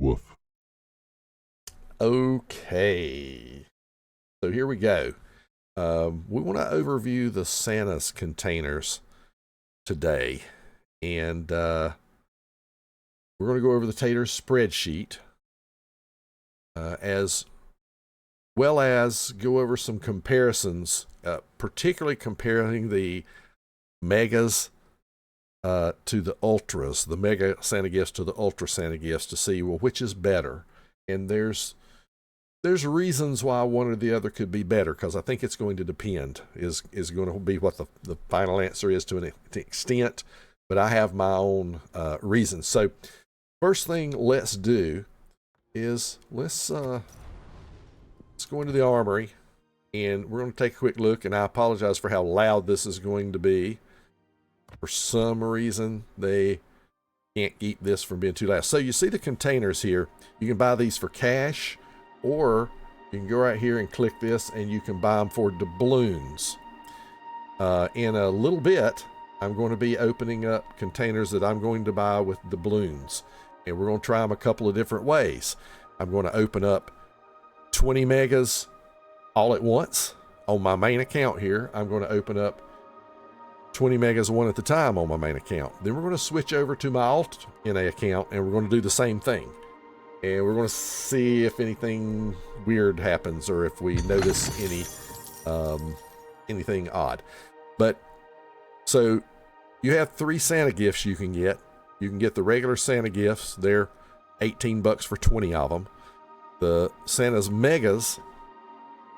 Woof. Okay, so here we go. We want to overview the Santa's containers today, and we're going to go over the Tater spreadsheet, as well as go over some comparisons, particularly comparing the megas to the ultras, the mega Santa gifts to the ultra Santa gifts, to see, well, which is better. And there's reasons why one or the other could be better, because I think it's going to depend, is going to be what the final answer is to an extent, but I have my own reasons. So first thing let's do is let's go into the Armory, and we're going to take a quick look, and I apologize for how loud this is going to be. For some reason, they can't keep this from being too loud. So you see the containers here. You can buy these for cash, or you can go right here and click this, and you can buy them for doubloons. In a little bit, I'm going to be opening up containers that I'm going to buy with doubloons, and we're going to try them a couple of different ways. I'm going to open up 20 megas all at once on my main account here. I'm going to open up 20 megas one at a time on my main account. Then we're going to switch over to my alt NA account, and we're going to do the same thing. And we're going to see if anything weird happens, or if we notice anything odd. But so you have 3 Santa gifts you can get. You can get the regular Santa gifts. They're $18 for 20 of them. The Santa's Megas,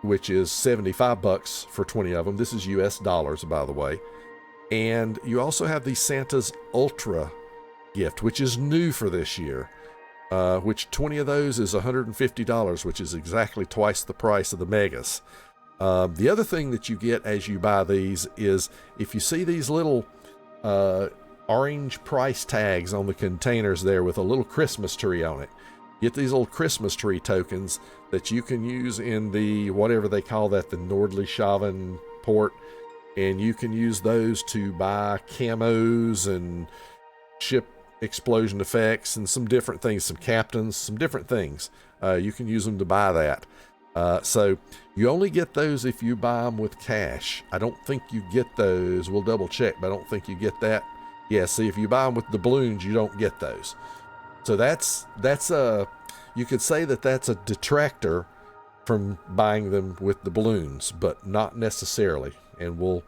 which is $75 for 20 of them. This is US dollars, by the way. And you also have the Santa's Ultra gift, which is new for this year, which 20 of those is $150, which is exactly twice the price of the Megas. The other thing that you get as you buy these is, if you see these little orange price tags on the containers there with a little Christmas tree on it, get these little Christmas tree tokens that you can use in the, whatever they call that, the Nordlingshaven port. And you can use those to buy camos and ship explosion effects and some different things, some captains, some different things. You can use them to buy that. So you only get those if you buy them with cash. I don't think you get those. We'll double check, but I don't think you get that. Yeah, see, if you buy them with doubloons, you don't get those. So that's you could say that that's a detractor from buying them with doubloons, but not necessarily. And we'll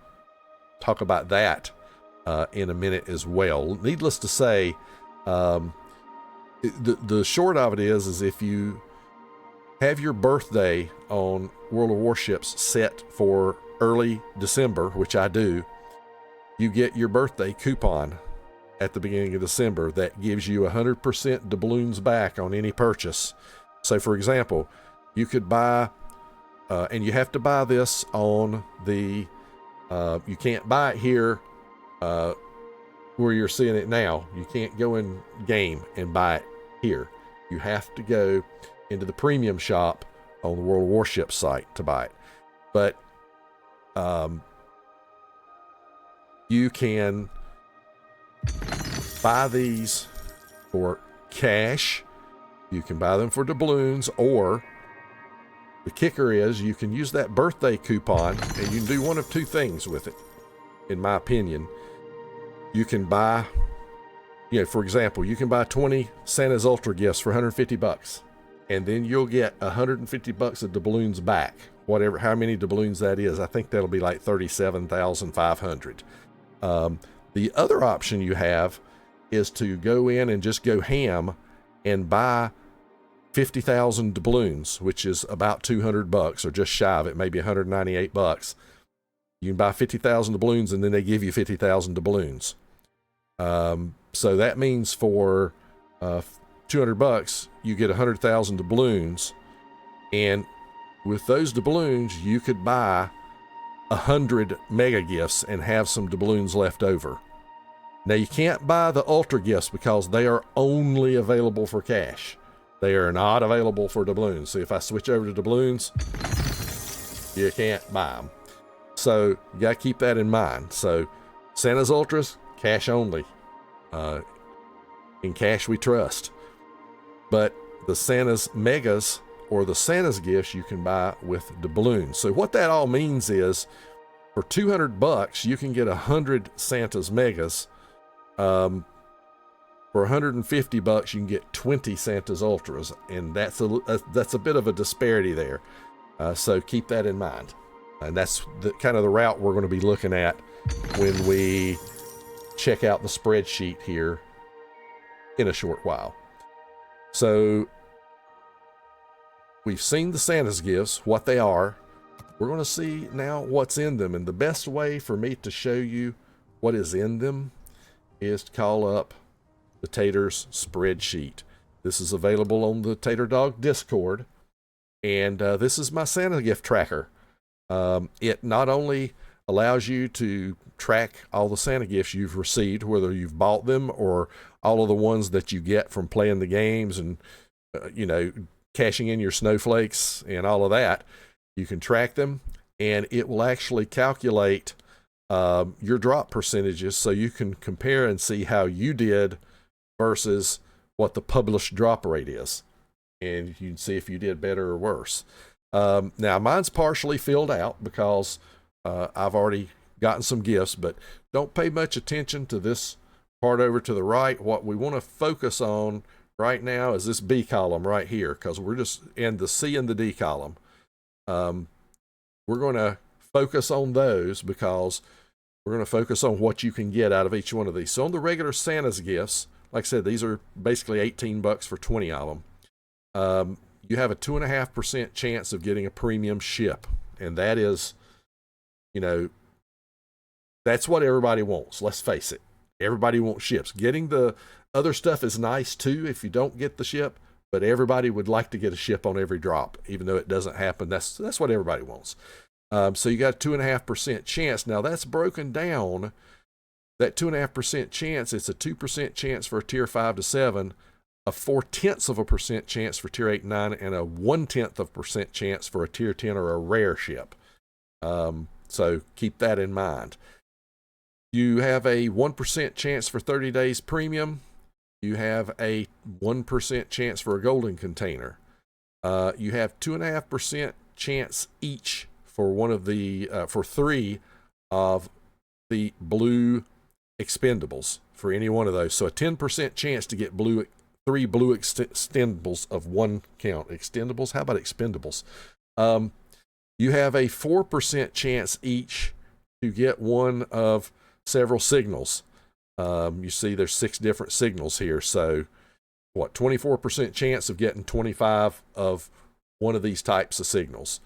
talk about that in a minute as well. Needless to say, the short of it is if you have your birthday on World of Warships set for early December, which I do, you get your birthday coupon at the beginning of December that gives you 100% doubloons back on any purchase. So, for example, you could buy, and you have to buy this on the, you can't buy it here where you're seeing it now. You can't go in game and buy it here. You have to go into the premium shop on the World of Warships site to buy it. But you can buy these for cash. You can buy them for doubloons, or the kicker is you can use that birthday coupon, and you can do one of two things with it, in my opinion. You can buy, for example, you can buy 20 Santa's Ultra gifts for $150, and then you'll get $150 of doubloons back, whatever, how many doubloons that is. I think that'll be like 37,500. The other option you have is to go in and just go ham and buy 50,000 doubloons, which is about $200, or just shy of it, maybe $198. You can buy 50,000 doubloons, and then they give you 50,000 doubloons. So that means for $200, you get 100,000 doubloons, and with those doubloons, you could buy 100 mega gifts and have some doubloons left over. Now, you can't buy the ultra gifts because they are only available for cash. They are not available for doubloons. So if I switch over to doubloons, you can't buy them. So you got to keep that in mind. So Santa's Ultras, cash only. In cash we trust. But the Santa's Megas or the Santa's gifts you can buy with doubloons. So what that all means is for $200, you can get 100 Santa's Megas. For $150, you can get 20 Santa's Ultras, and that's a bit of a disparity there. So keep that in mind. And that's the kind of the route we're going to be looking at when we check out the spreadsheet here in a short while. So we've seen the Santa's gifts, what they are. We're going to see now what's in them. And the best way for me to show you what is in them is to call up the Tater's spreadsheet. This is available on the Tater Dawg Discord. And this is my Santa gift tracker. It not only allows you to track all the Santa gifts you've received, whether you've bought them or all of the ones that you get from playing the games and, cashing in your snowflakes and all of that. You can track them, and it will actually calculate your drop percentages so you can compare and see how you did versus what the published drop rate is. And you can see if you did better or worse. Now, mine's partially filled out because I've already gotten some gifts, but don't pay much attention to this part over to the right. What we want to focus on right now is this B column right here, because we're just in the C and the D column. We're going to focus on those because we're going to focus on what you can get out of each one of these. So on the regular Santa's gifts, like I said, these are basically $18 for 20 of them. You have a 2.5% chance of getting a premium ship. And that is, that's what everybody wants. Let's face it. Everybody wants ships. Getting the other stuff is nice too if you don't get the ship, but everybody would like to get a ship on every drop, even though it doesn't happen. That's what everybody wants. So you got a 2.5% chance. Now that's broken down. That 2.5% chance, it's a 2% chance for a tier 5 to 7, a 0.4% chance for tier 8 and 9, and a 0.1% chance for a tier 10 or a rare ship. So keep that in mind. You have a 1% chance for 30 days premium. You have a 1% chance for a golden container. You have 2.5% chance each for one of the for 3 of the blue expendables for any one of those. So a 10% chance to get 3 blue extendables of 1 count. Extendables? How about expendables? You have a 4% chance each to get one of several signals. You see there's 6 different signals here. So 24% chance of getting 25 of one of these types of signals.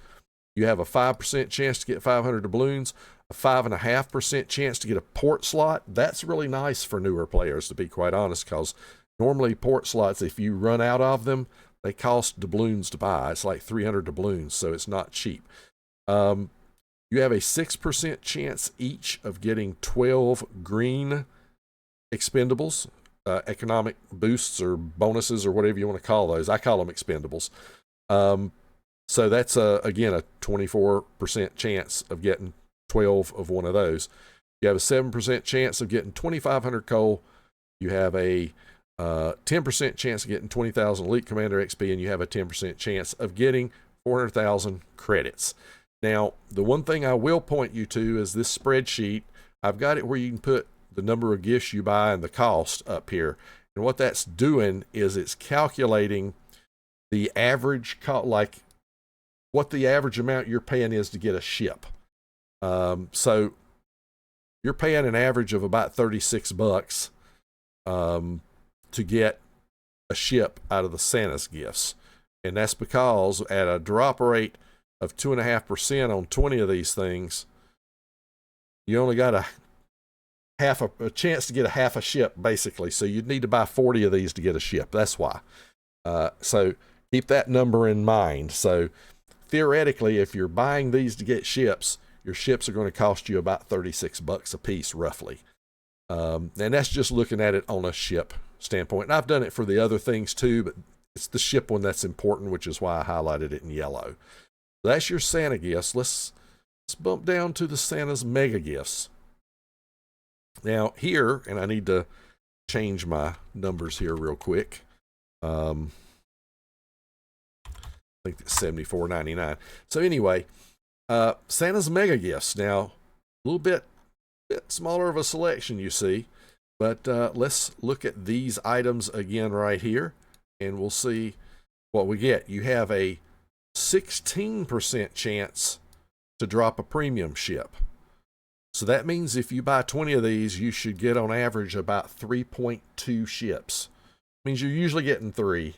You have a 5% chance to get 500 doubloons, a 5.5% chance to get a port slot. That's really nice for newer players, to be quite honest, because normally port slots, if you run out of them, they cost doubloons to buy. It's like 300 doubloons, so it's not cheap. You have a 6% chance each of getting 12 green expendables, economic boosts or bonuses or whatever you want to call those. I call them expendables. So that's, again, a 24% chance of getting 12 of one of those. You have a 7% chance of getting 2,500 coal. You have a 10% chance of getting 20,000 Elite Commander XP, and you have a 10% chance of getting 400,000 credits. Now, the one thing I will point you to is this spreadsheet. I've got it where you can put the number of gifts you buy and the cost up here. And what that's doing is it's calculating the average cost, like what the average amount you're paying is to get a ship. So you're paying an average of about $36 to get a ship out of the Santa's gifts. And that's because at a drop rate of 2.5% on 20 of these things, you only got a chance to get a half a ship, basically. So you'd need to buy 40 of these to get a ship. That's why. So keep that number in mind. So theoretically, if you're buying these to get ships, your ships are going to cost you about $36 a piece, roughly. And that's just looking at it on a ship standpoint. And I've done it for the other things too, but it's the ship one that's important, which is why I highlighted it in yellow. So that's your Santa gifts. Let's bump down to the Santa's mega gifts. Now here, and I need to change my numbers here real quick. I think it's $74.99. So anyway, Santa's Mega Gifts. Now, a little bit smaller of a selection, you see. But let's look at these items again right here, and we'll see what we get. You have a 16% chance to drop a premium ship. So that means if you buy 20 of these, you should get on average about 3.2 ships. Means you're usually getting 3.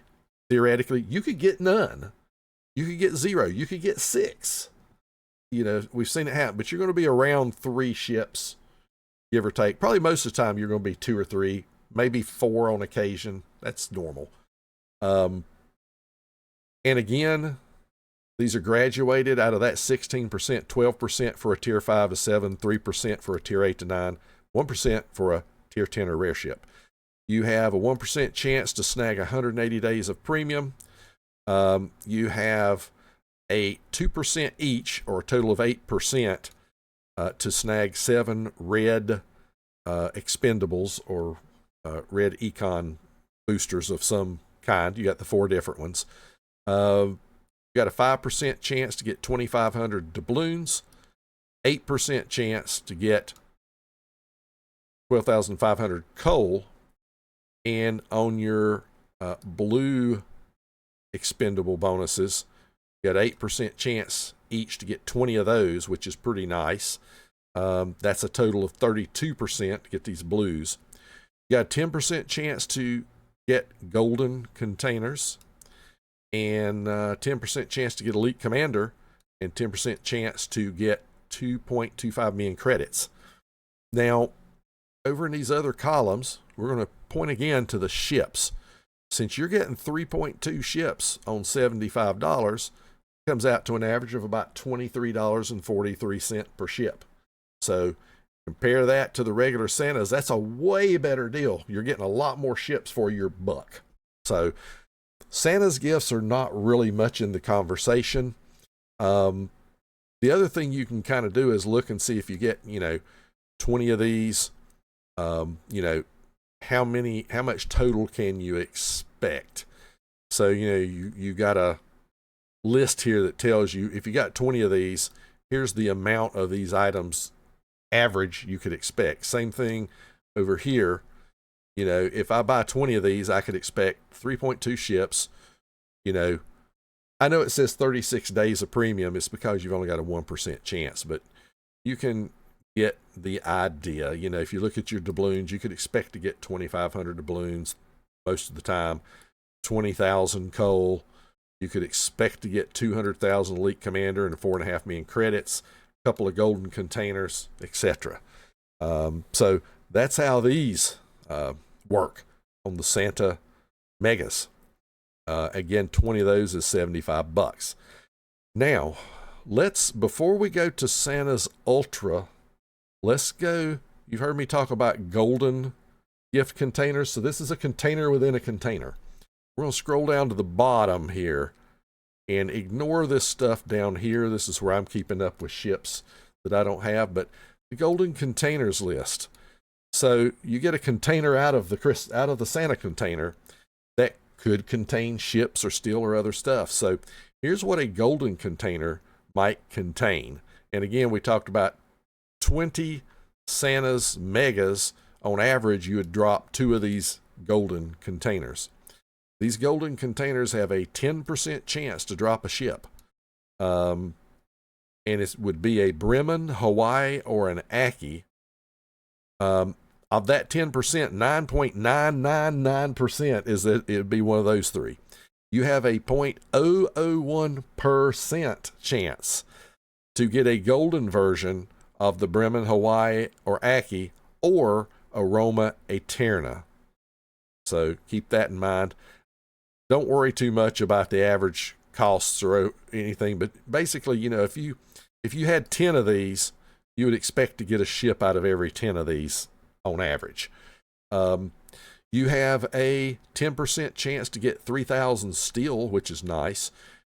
Theoretically, you could get none. You could get 0. You could get 6. You know, we've seen it happen, but you're going to be around 3 ships, give or take. Probably most of the time you're going to be 2 or 3, maybe 4 on occasion. That's normal. And again, these are graduated out of that 16%, 12% for a tier 5 to 7, 3% for a tier 8 to 9, 1% for a tier 10 or rare ship. You have a 1% chance to snag 180 days of premium. You have a 2% each, or a total of 8%, to snag 7 red expendables or red econ boosters of some kind. You got the 4 different ones. You got a 5% chance to get 2,500 doubloons, 8% chance to get 12,500 coal, and on your blue expendable bonuses, you got 8% chance each to get 20 of those, which is pretty nice. That's a total of 32% to get these blues. You got a 10% chance to get golden containers, and 10% chance to get elite commander, and 10% chance to get 2.25 million credits. Now, over in these other columns, we're going to point again to the ships. Since you're getting 3.2 ships on $75, it comes out to an average of about $23.43 per ship. So compare that to the regular Santas. That's a way better deal. You're getting a lot more ships for your buck. So Santa's gifts are not really much in the conversation. The other thing you can kind of do is look and see if you get, 20 of these, how much total can you expect? So, you got a list here that tells you if you got 20 of these, here's the amount of these items average you could expect. Same thing over here. If I buy 20 of these, I could expect 3.2 ships. I know it says 36 days of premium. It's because you've only got a 1% chance, but you can get the idea. If you look at your doubloons, you could expect to get 2,500 doubloons most of the time, 20,000 coal. You could expect to get 200,000 elite commander and 4.5 million credits, a couple of golden containers, etc. So that's how these work on the Santa Megas. Again, 20 of those is $75. Now, before we go to Santa's Ultra, let's go. You've heard me talk about golden gift containers. So this is a container within a container. We're going to scroll down to the bottom here and ignore this stuff down here. This is where I'm keeping up with ships that I don't have, but the golden containers list. So you get a container out of the Santa container that could contain ships or steel or other stuff. So here's what a golden container might contain. And again, we talked about 20 Santa's Megas. On average, you would drop 2 of these golden containers. These golden containers have a 10% chance to drop a ship. And it would be a Bremen, Hawaii, or an Aki. Of that 10%, 9.999% is that it would be one of those 3. You have a 0.001% chance to get a golden version of the Bremen, Hawaii, or Aki, or Aroma Eterna. So keep that in mind. Don't worry too much about the average costs or anything, but basically, if you had 10 of these, you would expect to get a ship out of every 10 of these on average. You have a 10% chance to get 3,000 steel, which is nice.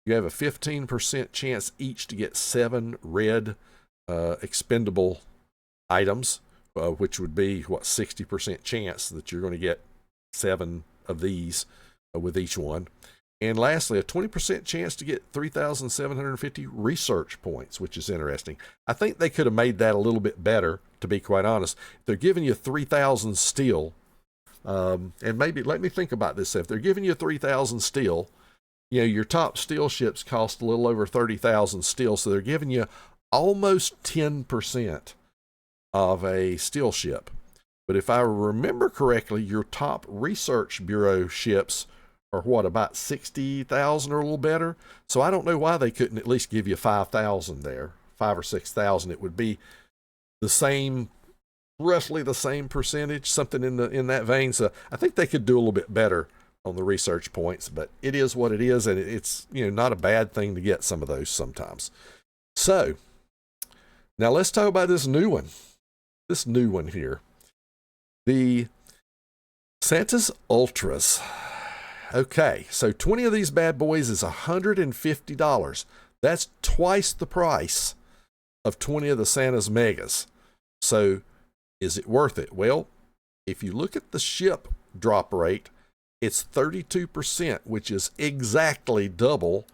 You have a 15% chance each to get 7 red expendable items, which would be 60% chance that you're going to get 7 of these with each one. And lastly, a 20% chance to get 3,750 research points, which is interesting. I think they could have made that a little bit better, to be quite honest. They're giving you 3,000 steel. And maybe, let me think about this. If they're giving you 3,000 steel, you know, your top steel ships cost a little over 30,000 steel. So they're giving you almost 10% of a steel ship. But if I remember correctly, your top research bureau ships are what, about 60,000 or a little better? So I don't know why they couldn't at least give you 5,000 there, 5 or 6,000. It would be the same, roughly the same percentage, something in that vein. So I think they could do a little bit better on the research points, but it is what it is, and it's, you know, not a bad thing to get some of those sometimes. So now let's talk about this new one. This new one here. The Santa's Ultras. Okay, so 20 of these bad boys is $150. That's twice the price of 20 of the Santa's Megas. So is it worth it? Well, if you look at the ship drop rate, it's 32%, which is exactly double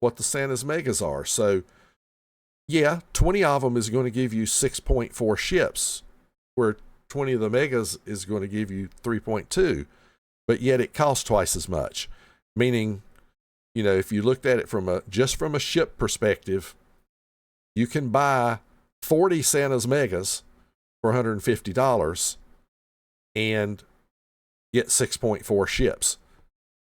what the Santa's Megas are. So yeah, 20 of them is going to give you 6.4 ships, where 20 of the Megas is going to give you 3.2, but yet it costs twice as much. Meaning, you know, if you looked at it just from a ship perspective, you can buy 40 Santa's Megas for $150 and get 6.4 ships.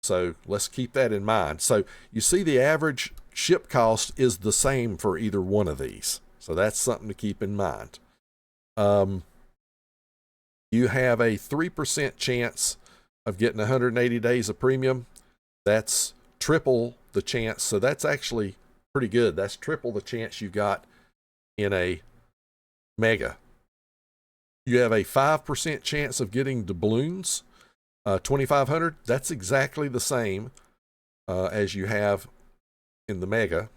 So let's keep that in mind. So you see the average ship cost is the same for either one of these. So that's something to keep in mind. You have a 3% chance of getting 180 days of premium. That's triple the chance. So that's actually pretty good. That's triple the chance you got in a Mega. You have a 5% chance of getting doubloons, 2,500. That's exactly the same as you have in the Mega.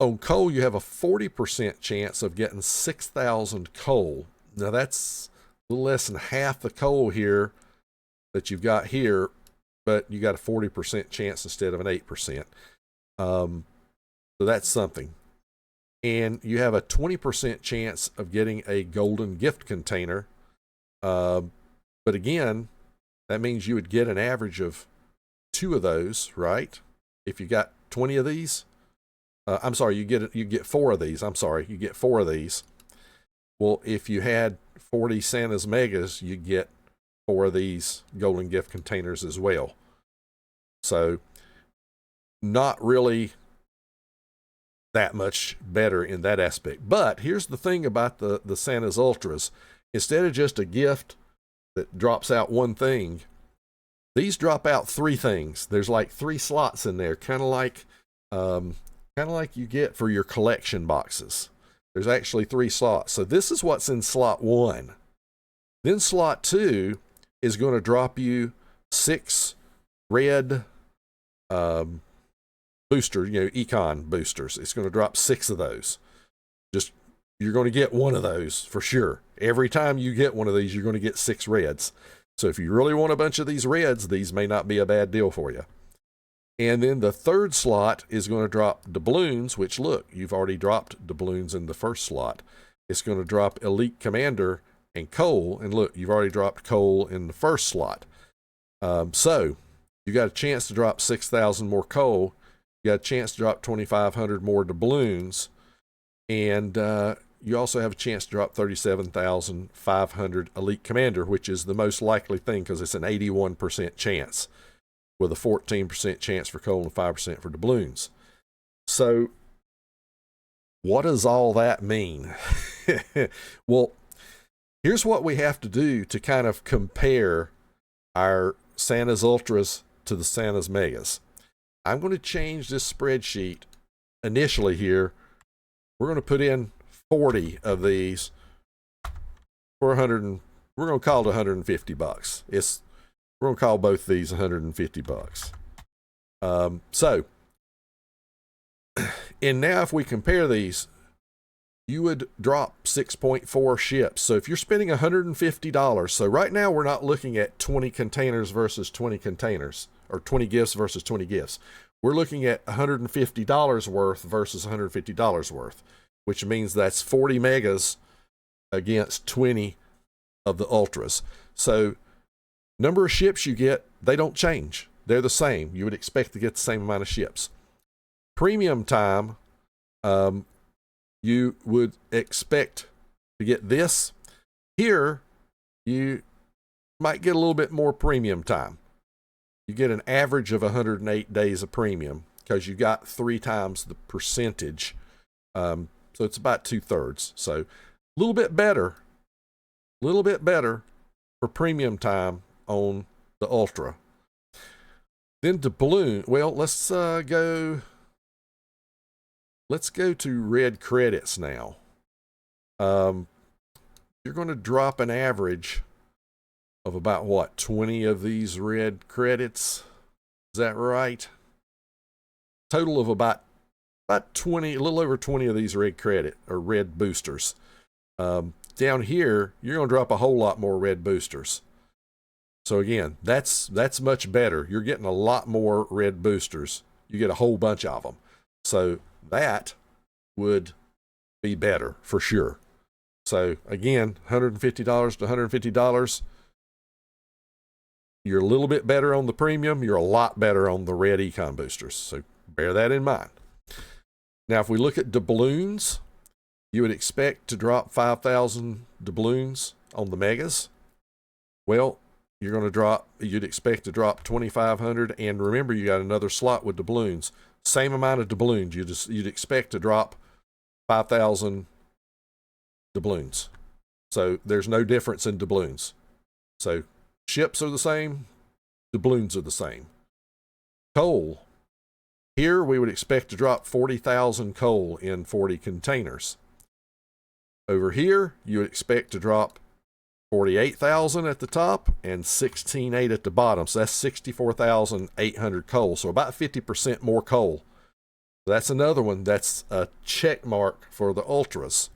On coal, you have a 40% chance of getting 6,000 coal. Now that's a little less than half the coal here that you've got here, but you got a 40% chance instead of an 8%. So that's something. And you have a 20% chance of getting a golden gift container. But again, that means you would get an average of 2 of those, right? If you got 20 of these, I'm sorry, you get 4 of these. I'm sorry, you get 4 of these. Well, if you had 40 Santa's Megas, you get 4 of these golden gift containers as well. So not really that much better in that aspect. But here's the thing about the Santa's Ultras. Instead of just a gift that drops out one thing, these drop out 3 things. There's like 3 slots in there, kind of like you get for your collection boxes. There's actually 3 slots. So this is what's in slot 1. Then slot 2 is going to drop you 6 red booster, econ boosters. It's going to drop 6 of those. You're going to get one of those for sure. Every time you get one of these, you're going to get 6 reds. So if you really want a bunch of these reds, these may not be a bad deal for you. And then the 3rd slot is going to drop doubloons, which look, you've already dropped doubloons in the 1st slot. It's going to drop Elite Commander and coal. And look, you've already dropped coal in the 1st slot. So you got a chance to drop 6,000 more coal. You got a chance to drop 2,500 more doubloons. And you also have a chance to drop 37,500 Elite Commander, which is the most likely thing because it's an 81% chance, with a 14% chance for coal and 5% for doubloons. So what does all that mean? Well, here's what we have to do to kind of compare our Santa's Ultras to the Santa's Megas. I'm going to change this spreadsheet initially here. We're going to put in 40 of these for 100. We're going to call it $150. We're going to call both these $150. And now if we compare these, you would drop 6.4 ships. So if you're spending $150, so right now we're not looking at 20 containers versus 20 containers. or 20 gifts versus 20 gifts. We're looking at $150 worth versus $150 worth, which means that's 40 megas against 20 of the ultras. So number of ships you get, they don't change. They're the same. You would expect to get the same amount of ships. Premium time, you would expect to get this. Here, you might get a little bit more premium time. You get an average of 108 days of premium because you got 3 times the percentage. So it's about 2/3. So a little bit better for premium time on the Ultra. Then doubloon. Well, let's go to red credits now. You're going to drop an average of about what, 20 of these red credits? Is that right? Total of about 20, a little over 20 of these red credit or red boosters. Down here, you're going to drop a whole lot more red boosters. So again, that's much better. You're getting a lot more red boosters. You get a whole bunch of them. So that would be better for sure. So again, $150 to $150. You're a little bit better on the premium. You're a lot better on the red econ boosters. So bear that in mind. Now, if we look at doubloons, you would expect to drop 5,000 doubloons on the megas. Well, you'd expect to drop 2,500. And remember, you got another slot with doubloons. Same amount of doubloons. You'd expect to drop 5,000 doubloons. So there's no difference in doubloons. So ships are the same, doubloons are the same. Coal. Here we would expect to drop 40,000 coal in 40 containers. Over here, you would expect to drop 48,000 at the top and 16,800 at the bottom. So that's 64,800 coal. So about 50% more coal. That's another one that's a check mark for the ultras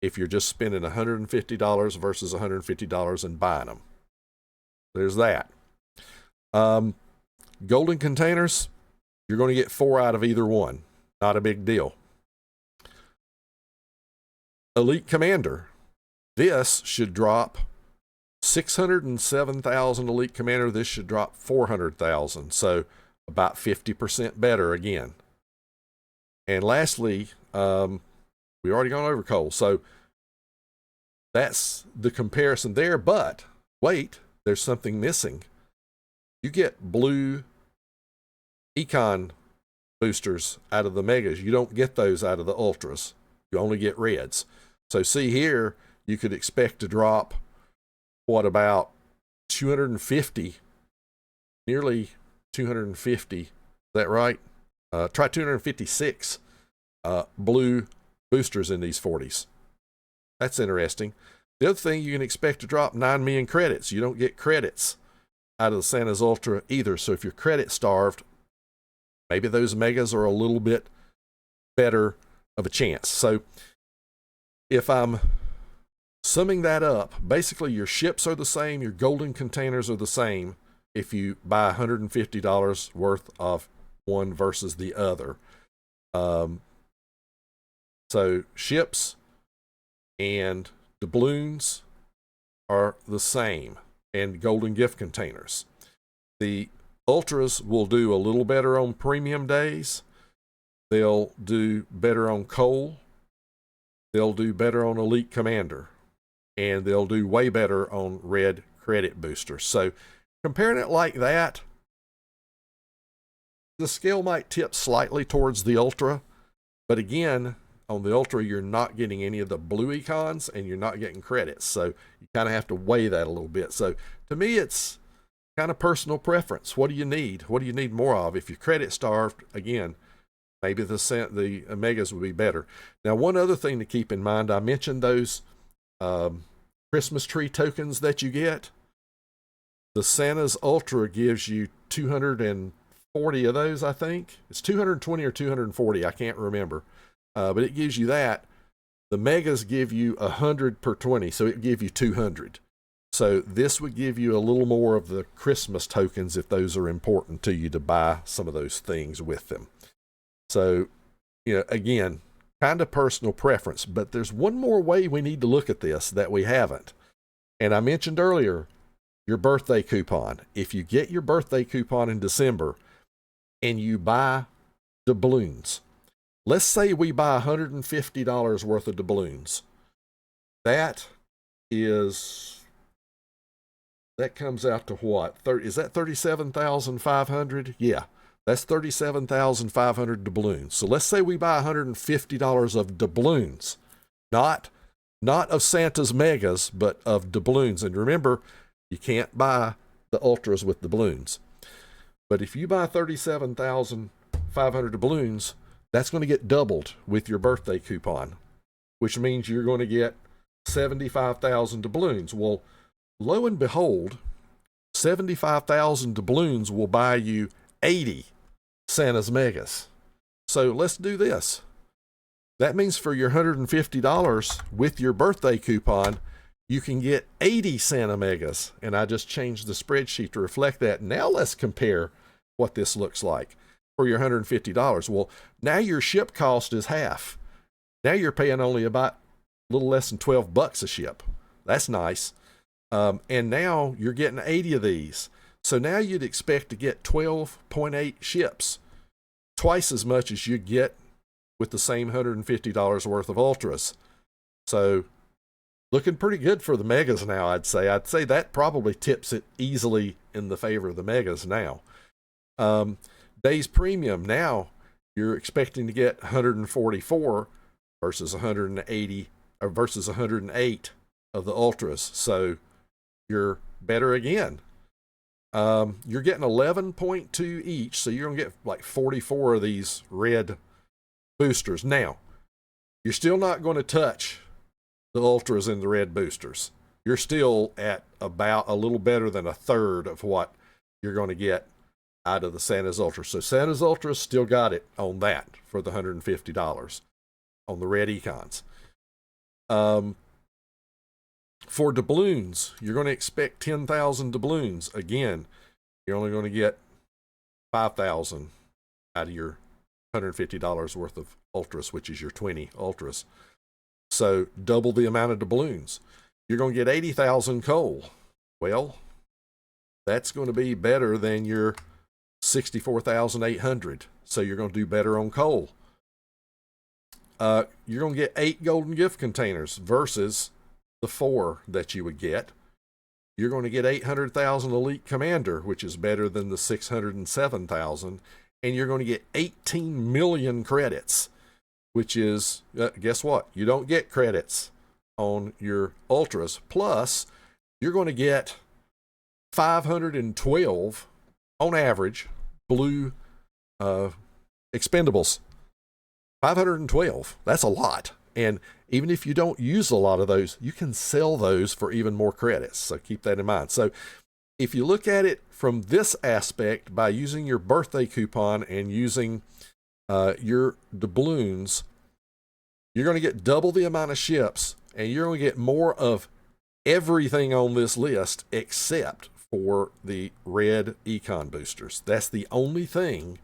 if you're just spending $150 versus $150 and buying them. There's that. Golden containers, you're going to get 4 out of either one. Not a big deal. Elite Commander. This should drop 607,000 Elite Commander. This should drop 400,000. So about 50% better again. And lastly, we already gone over coal. So that's the comparison there. But wait, there's something missing. You get blue econ boosters out of the megas. You don't get those out of the ultras. You only get reds. So see here, you could expect to drop, what, about 250, nearly 250. Is that right? Try 256 blue boosters in these 40s. That's interesting. The other thing, you can expect to drop 9 million credits. You don't get credits out of the Santa's Ultra either. So if you're credit starved, maybe those megas are a little bit better of a chance. So if I'm summing that up, basically your ships are the same, your golden containers are the same if you buy $150 worth of one versus the other. So ships and doubloons are the same, and golden gift containers. The ultras will do a little better on premium days. They'll do better on coal. They'll do better on Elite Commander. And they'll do way better on red credit boosters. So comparing it like that, the scale might tip slightly towards the Ultra. But again, on the Ultra, you're not getting any of the blue econs and you're not getting credits. So you kind of have to weigh that a little bit. So to me, it's kind of personal preference. What do you need? What do you need more of? If you're credit starved, again, maybe the Omegas would be better. Now, one other thing to keep in mind, I mentioned those Christmas tree tokens that you get. The Santa's Ultra gives you 240 of those, I think. It's 220 or 240, I can't remember. But it gives you that. The megas give you 100 per 20, so it gives you 200. So this would give you a little more of the Christmas tokens if those are important to you to buy some of those things with them. So, again, kind of personal preference, but there's one more way we need to look at this that we haven't. And I mentioned earlier, your birthday coupon. If you get your birthday coupon in December and you buy doubloons, let's say we buy $150 worth of doubloons. That comes out to what? Is that 37,500? Yeah, that's 37,500 doubloons. So let's say we buy $150 of doubloons, not of Santa's megas, but of doubloons. And remember, you can't buy the ultras with doubloons. But if you buy 37,500 doubloons, that's going to get doubled with your birthday coupon, which means you're going to get 75,000 doubloons. Well, lo and behold, 75,000 doubloons will buy you 80 Santa's megas. So let's do this. That means for your $150 with your birthday coupon, you can get 80 Santa megas. And I just changed the spreadsheet to reflect that. Now let's compare what this looks like for your $150. Well, now your ship cost is half. Now you're paying only about a little less than $12 a ship. That's nice. And now you're getting 80 of these. So now you'd expect to get 12.8 ships, twice as much as you get with the same $150 worth of ultras. So looking pretty good for the megas now, I'd say. I'd say that probably tips it easily in the favor of the megas now. Days premium, now you're expecting to get 144 versus 180 or versus 108 of the ultras. So you're better again. You're getting 11.2 each, so you're going to get like 44 of these red boosters. Now, you're still not going to touch the ultras and the red boosters. You're still at about a little better than a third of what you're going to get out of the Santa's Ultra. So Santa's Ultras still got it on that for the $150 on the red econs. For doubloons, you're going to expect 10,000 doubloons. Again, you're only going to get 5,000 out of your $150 worth of ultras, which is your 20 ultras. So double the amount of doubloons. You're going to get 80,000 coal. Well, that's going to be better than your 64,800. So you're going to do better on coal. You're going to get 8 golden gift containers versus the 4 that you would get. You're going to get 800,000 elite commander, which is better than the 607,000. And you're going to get 18 million credits, which is, guess what? You don't get credits on your ultras. Plus, you're going to get 512 on average blue expendables. 512. That's a lot. And even if you don't use a lot of those, you can sell those for even more credits. So keep that in mind. So if you look at it from this aspect, by using your birthday coupon and using your doubloons, you're going to get double the amount of ships, and you're going to get more of everything on this list except for the red econ boosters. That's the only thing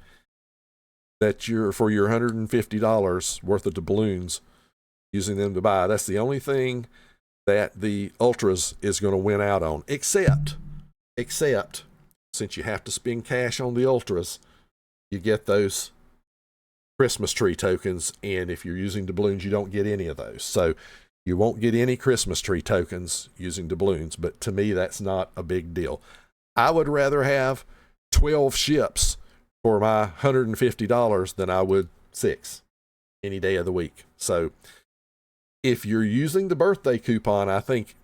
that for your $150 worth of doubloons, using them to buy, that's the only thing that the ultras is going to win out on, except since you have to spend cash on the ultras, you get those Christmas tree tokens, and if you're using doubloons, you don't get any of those. So you won't get any Christmas tree tokens using doubloons, but to me, that's not a big deal. I would rather have 12 ships for my $150 than I would 6 any day of the week. So if you're using the birthday coupon, I think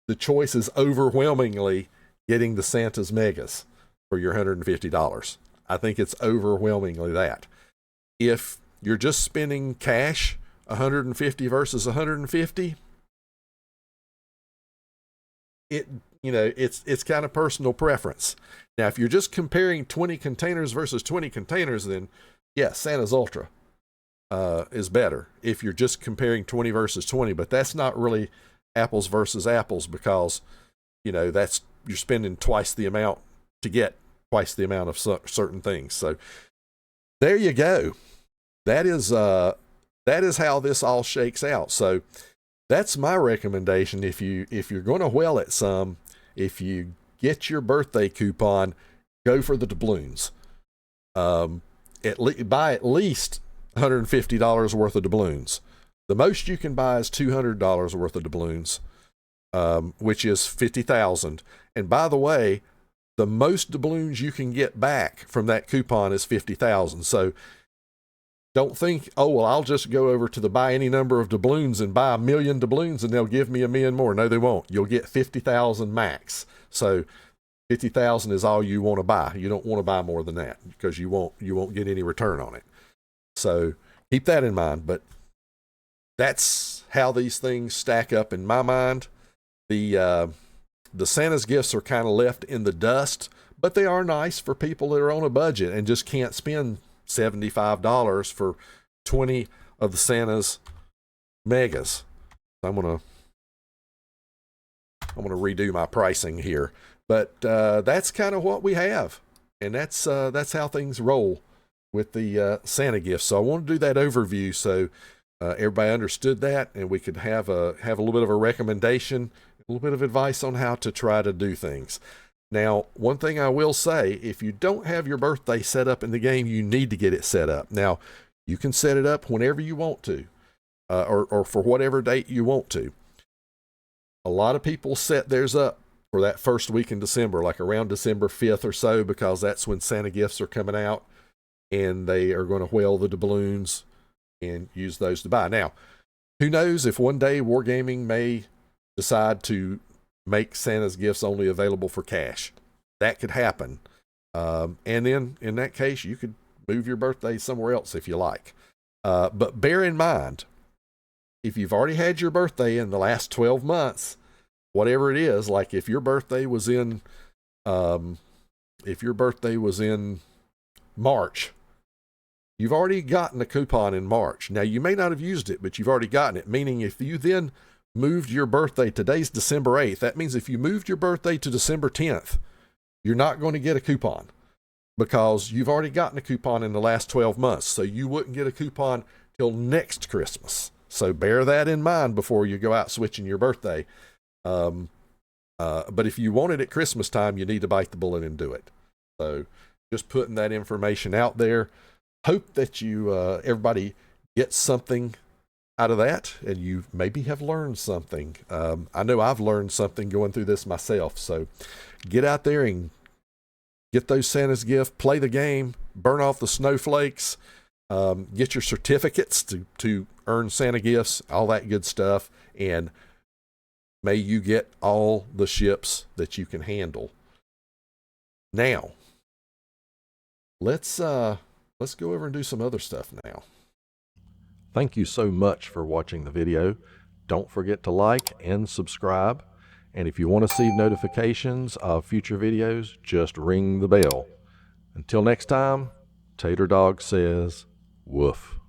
the choice is overwhelmingly getting the Santa's Megas for your $150. I think it's overwhelmingly that. If you're just spending cash, 150 versus 150, it's kind of personal preference. Now, if you're just comparing 20 containers versus 20 containers, then yeah, Santa's Ultra is better if you're just comparing 20 versus 20, but that's not really apples versus apples, because you're spending twice the amount to get twice the amount of certain things. So there you go. That is how this all shakes out. So that's my recommendation. If you're going to whale at some, if you get your birthday coupon, go for the doubloons. Buy at least $150 worth of doubloons. The most you can buy is $200 worth of doubloons, which is 50,000. And by the way, the most doubloons you can get back from that coupon is 50,000. So don't think, oh, well, I'll just go over to the buy any number of doubloons and buy 1,000,000 doubloons and they'll give me 1,000,000 more. No, they won't. You'll get 50,000 max. So 50,000 is all you want to buy. You don't want to buy more than that because you won't get any return on it. So keep that in mind. But that's how these things stack up in my mind. The Santa's gifts are kind of left in the dust, but they are nice for people that are on a budget and just can't spend $75 for 20 of the Santa's megas. I'm gonna redo my pricing here, but that's kind of what we have, and that's how things roll with the Santa gifts. So I want to do that overview so everybody understood that, and we could have a little bit of a recommendation, a little bit of advice on how to try to do things. Now, one thing I will say, if you don't have your birthday set up in the game, you need to get it set up. Now, you can set it up whenever you want to, or for whatever date you want to. A lot of people set theirs up for that first week in December, like around December 5th or so, because that's when Santa gifts are coming out, and they are going to whale the doubloons and use those to buy. Now, who knows if one day Wargaming may decide to make Santa's gifts only available for cash. That could happen. And then in that case, you could move your birthday somewhere else if you like. But bear in mind, if you've already had your birthday in the last 12 months, whatever it is, like if your birthday was in March, you've already gotten a coupon in March. Now, you may not have used it, but you've already gotten it, meaning if you then moved your birthday, today's December 8th, that means if you moved your birthday to December 10th, you're not going to get a coupon because you've already gotten a coupon in the last 12 months. So you wouldn't get a coupon till next Christmas. So bear that in mind before you go out switching your birthday. But if you want it at Christmas time, you need to bite the bullet and do it. So just putting that information out there. Hope that you, everybody gets something out of that, and you maybe have learned something. I know I've learned something going through this myself. So get out there and get those Santa's gift, play the game, burn off the snowflakes, get your certificates to earn Santa gifts, all that good stuff, and may you get all the ships that you can handle. Now, let's go over and do some other stuff now. Thank you so much for watching the video. Don't forget to like and subscribe. And if you want to see notifications of future videos, just ring the bell. Until next time, Tater Dawg says, woof.